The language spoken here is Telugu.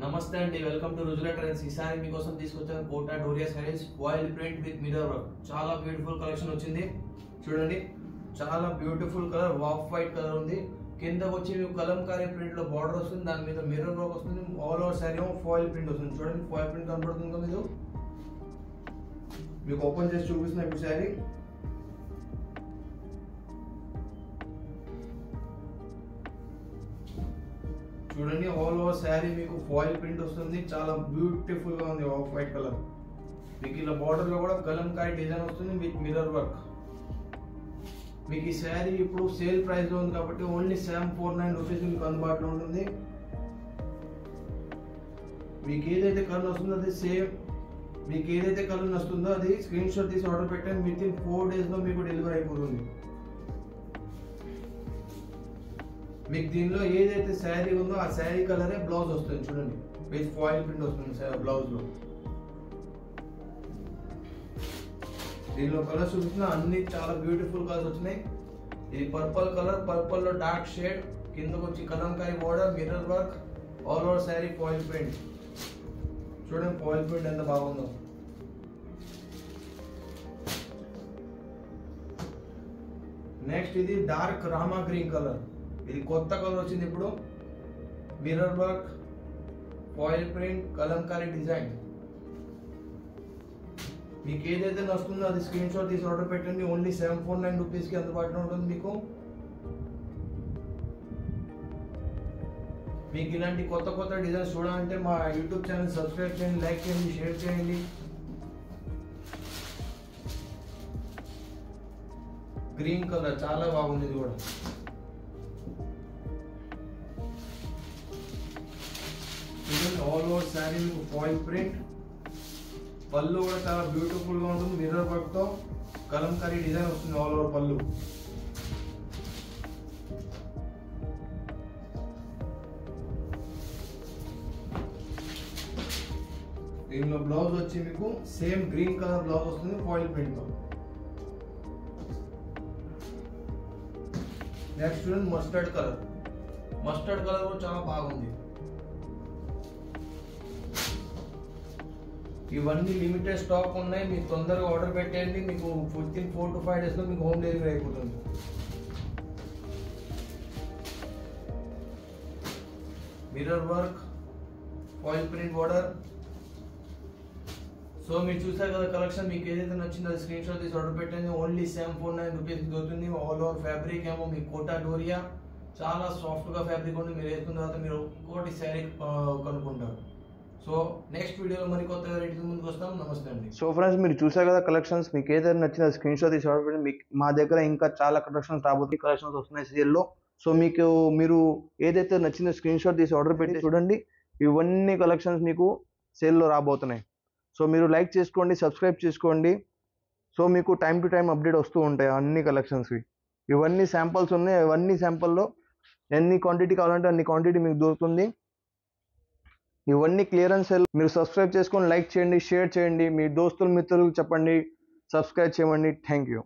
నమస్తే అండి, వెల్కమ్ టు రుజులా ట్రెండ్స్. ఈసారి మీకోసం తీసుకొచ్చాను Kota Doria saris foil print with mirror work. చాలా బ్యూటిఫుల్ కలెక్షన్ వచ్చింది. చూడండి, చాలా beautiful colour, off white colour ఉంది. కిందకు వచ్చి మీకు కలంకారీ ప్రింట్ లో బార్డర్ వస్తుంది, దాని మీద మిర్రర్ వర్క్ వస్తుంది. ఆల్ ఓవర్ సారీ ఏమో ఫాయిల్ ప్రింట్ వస్తుంది. చూడండి, ఫాయిల్ ప్రింట్ కనబడుతుంది కదా, మీకు ఓపెన్ చేసి చూపిస్తున్నా ఇప్పుడు సారీ. చూడండి, ఆల్ ఓవర్ శారీ మీకు ఫాయిల్ ప్రింట్ వస్తుంది. చాలా బ్యూటిఫుల్ గా ఉంది, ఆఫ్ వైట్ కలర్. మీకు ఇలా బార్డర్ లో కూడా కలంకారీ డిజైన్ వస్తుంది విత్ మిర్రర్ వర్క్. మీకు ఈ శారీ ఇప్పుడు సేల్ ప్రైస్ లో ఉంది కాబట్టి ఓన్లీ 749 రూపీస్ మీకు అందుబాటులో ఉంటుంది. మీకు ఏదైతే కలర్ వస్తుందో అది సేమ్, మీకు ఏదైతే కలర్ వస్తుందో అది స్క్రీన్ షాట్ తీసి ఆర్డర్ పెట్టండి. విత్ ఇన్ 4 days లో మీకు డెలివరీ అయిపోతుంది. మీకు దీనిలో ఏదైతే శారీ ఉందో ఆ శారీ కలరే బ్లౌజ్ వస్తుంది. చూడండి, విత్ ఫాయిల్ ప్రింట్ వస్తుంది బ్లౌజ్ లో. దీనిలో కలర్స్ చూస్తున్నా అన్ని చాలా బ్యూటిఫుల్ కలర్స్ వచ్చినాయి. ఇది పర్పుల్ కలర్, పర్పుల్ లో డార్క్ షేడ్, కిందకు వచ్చి Kalamkari border, mirror work, all over sari foil print. చూడండి ఫాయిల్ ప్రింట్ ఎంత బాగుందో. నెక్స్ట్ ఇది డార్క్ రామా గ్రీన్ కలర్. ఇది కొత్త కలర్ వచ్చింది ఇప్పుడు. Mirror work, foil print, Kalamkari design. మీకు ఏదైతే వస్తుందో అది స్క్రీన్ షాట్ తీసి ఆర్డర్ పెట్టండి. ఓన్లీ 749 రూపీస్ కి అందుబాటులో ఉంటుంది మీకు. మీకు ఇలాంటి కొత్త కొత్త డిజైన్స్ చూడాలంటే మా యూట్యూబ్ ఛానల్ సబ్స్క్రైబ్ చేయండి, లైక్ చేయండి, షేర్ చేయండి. గ్రీన్ కలర్ చాలా బాగుంది ఇది కూడా. ఆల్ ఓవర్ శారీ మీకు ఫాయిల్ ప్రింట్, పళ్ళు కూడా చాలా బ్యూటిఫుల్ గా ఉంటుంది. మిర్రర్ వర్క్ తో కలంకారీ డిజైన్ వస్తుంది ఆల్ ఓవర్ పళ్ళు. దీనిలో బ్లౌజ్ వచ్చి మీకు సేమ్ గ్రీన్ కలర్ బ్లౌజ్ వస్తుంది ఫాయిల్ ప్రింట్ తో. Next mustard colour. Mustard colour కూడా చాలా బాగుంది. ఇవన్నీ లిమిటెడ్ స్టాక్ ఉన్నాయి, మీకు తొందరగా ఆర్డర్ పెట్టండి. మీకు 4 to 5 days లో మీకు హోమ్ డెలివరీ అయిపోతుంది. Mirror work, foil print border. So మీరు చూసారు కదా కలెక్షన్. మీకు ఏదైతే నచ్చిందో అది స్క్రీన్ షాట్ తీసి ఆర్డర్ పెట్టండి. ఓన్లీ 749 రూపీస్ దొరుకుతుంది. ఆల్ ఓవర్ ఫ్యాబ్రిక్ ఏమో మీకు కోటా డోరియా, చాలా సాఫ్ట్ గా ఫ్యాబ్రిక్ ఉంది. మీరు వేసుకున్న తర్వాత మీరు ఇంకోటి శారీ కనుక్కుంటారు. సో నెక్స్ట్ వీడియోలో మరి కొత్తగా రేట్లు ముందుకు వస్తాం. నమస్తే అండి. సో ఫ్రెండ్స్, మీరు చూసారు కదా కలెక్షన్స్. మీకు ఏదైతే నచ్చిన స్క్రీన్ షాట్ తీసి ఆర్డర్ పెట్టండి. మీకు మా దగ్గర ఇంకా చాలా కలెక్షన్స్ రాబోతుంది, కలెక్షన్స్ వస్తున్నాయి సేల్లో. సో మీరు ఏదైతే నచ్చిన స్క్రీన్ షాట్ తీసి ఆర్డర్ పెట్టి చూడండి. ఇవన్నీ కలెక్షన్స్ మీకు సేల్లో రాబోతున్నాయి. సో మీరు లైక్ చేసుకోండి, సబ్స్క్రైబ్ చేసుకోండి. సో మీకు టైం టు టైం అప్డేట్ వస్తూ ఉంటాయి అన్ని కలెక్షన్స్కి. ఇవన్నీ శాంపుల్స్ ఉన్నాయి. ఇవన్నీ శాంపుల్లో ఎన్ని క్వాంటిటీ కావాలంటే అన్ని క్వాంటిటీ మీకు దొరుకుతుంది. ఇవన్నీ క్లియరెన్స్ సేల్. మీరు సబ్స్క్రైబ్ చేసుకొని లైక్ చేయండి, షేర్ చేయండి, మీ దోస్తులు మిత్రులకు చెప్పండి, సబ్స్క్రైబ్ చేయండి. Thank you.